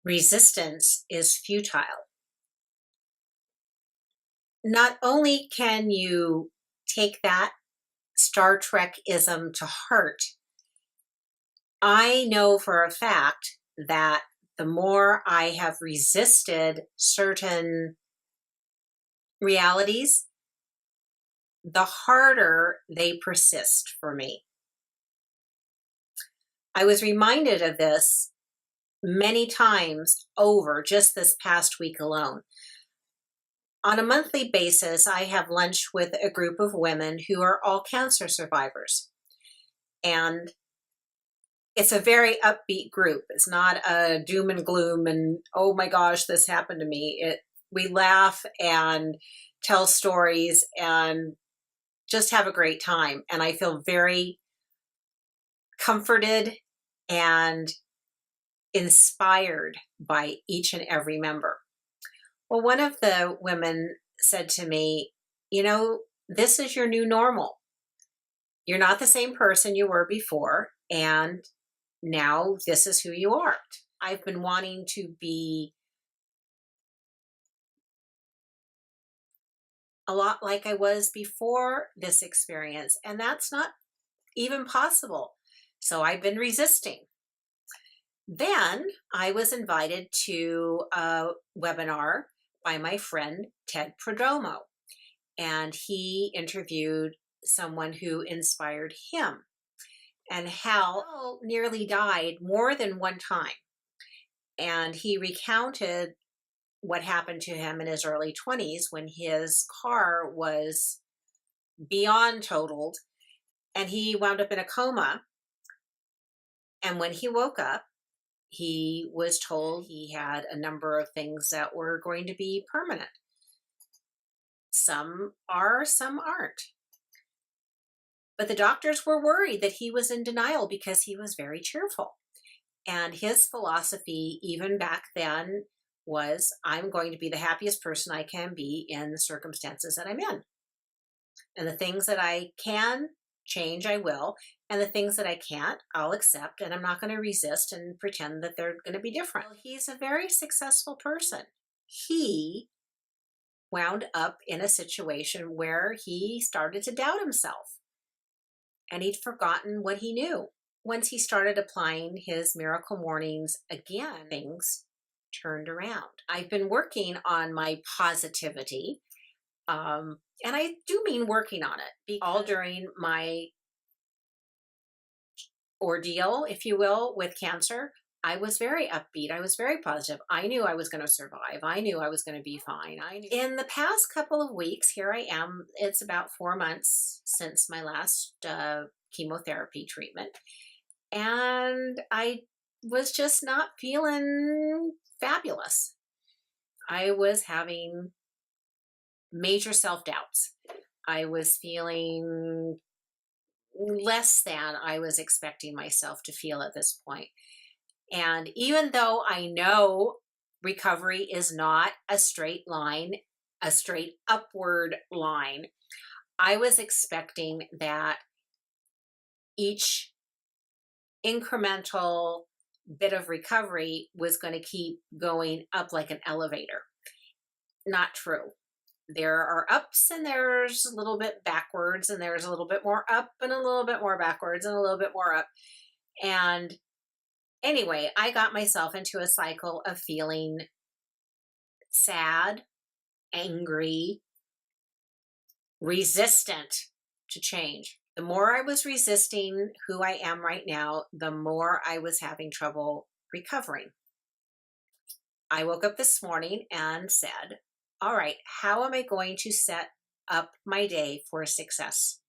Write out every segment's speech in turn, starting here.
Resistance is futile. Not only can you take that Star Trek-ism to heart, I know for a fact that the more I have resisted certain realities, the harder they persist for me. I was reminded of this many times over just this past week alone. On a monthly basis, I have lunch with a group of women who are all cancer survivors. And it's a very upbeat group. It's not a doom and gloom and, oh my gosh, this happened to me. We laugh and tell stories and just have a great time. And I feel very comforted and inspired by each and every member. Well, one of the women said to me, this is your new normal. You're not the same person you were before, and now this is who you are. I've been wanting to be a lot like I was before this experience, and that's not even possible. So I've been resisting. Then I was invited to a webinar by my friend Ted Perdomo, and he interviewed someone who inspired him. And Hal nearly died more than one time. And he recounted what happened to him in his early 20s when his car was beyond totaled and he wound up in a coma. And when he woke up, he was told he had a number of things that were going to be permanent. Some are, some aren't. But the doctors were worried that he was in denial because he was very cheerful. And his philosophy, even back then, was I'm going to be the happiest person I can be in the circumstances that I'm in. And the things that I can change, I will. And the things that I can't, I'll accept. And I'm not going to resist and pretend that they're going to be different. Well, he's a very successful person. He wound up in a situation where he started to doubt himself. And he'd forgotten what he knew. Once he started applying his miracle mornings again, things turned around. I've been working on my positivity. And I do mean working on it. All during my ordeal, if you will, with cancer, I was very upbeat. I was very positive. I knew I was going to survive. I knew I was going to be fine. In the past couple of weeks, here I am. It's about 4 months since my last chemotherapy treatment. And I was just not feeling fabulous. I was having major self-doubts. I was feeling less than I was expecting myself to feel at this point. And even though I know recovery is not a straight line, a straight upward line, I was expecting that each incremental bit of recovery was going to keep going up like an elevator. Not true. There are ups and there's a little bit backwards and there's a little bit more up and a little bit more backwards and a little bit more up. And anyway, I got myself into a cycle of feeling sad, angry, resistant to change. The more I was resisting who I am right now, the more I was having trouble recovering. I woke up this morning and said, all right, how am I going to set up my day for success?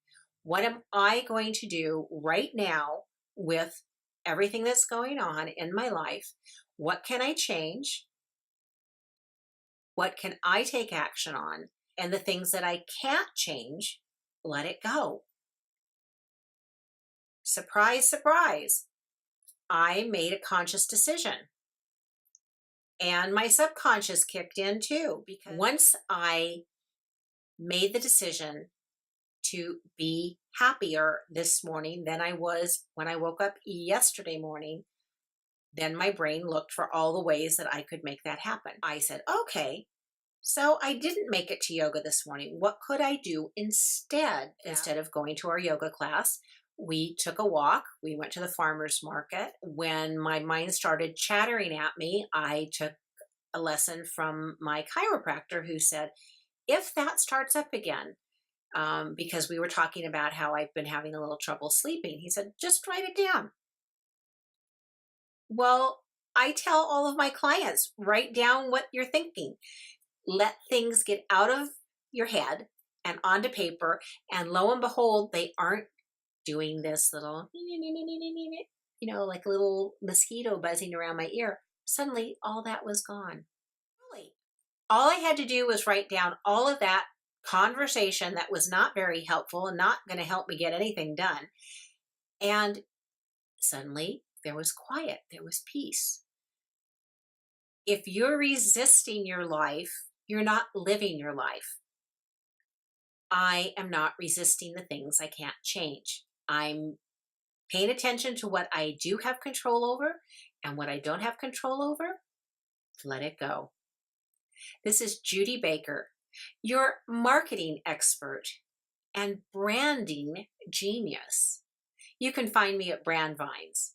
What am I going to do right now with everything that's going on in my life? What can I change? What can I take action on? And the things that I can't change, let it go. Surprise, surprise. I made a conscious decision. And my subconscious kicked in too, because once I made the decision to be happier this morning than I was when I woke up yesterday morning, Then my brain looked for all the ways that I could make that happen. I said, okay, so I didn't make it to yoga this morning. What could I do instead? Instead of going to our yoga class, we took a walk. We went to the farmer's market. When my mind started chattering at me, I took a lesson from my chiropractor who said, if that starts up again, because we were talking about how I've been having a little trouble sleeping, he said, just write it down. Well, I tell all of my clients, write down what you're thinking. Let things get out of your head and onto paper, and lo and behold, they aren't doing this little, like a little mosquito buzzing around my ear. Suddenly, all that was gone. Really, all I had to do was write down all of that conversation that was not very helpful and not going to help me get anything done. And suddenly, there was quiet, there was peace. If you're resisting your life, you're not living your life. I am not resisting the things I can't change. I'm paying attention to what I do have control over, and what I don't have control over, let it go. This is Judy Baker, your marketing expert and branding genius. You can find me at Brand Vines.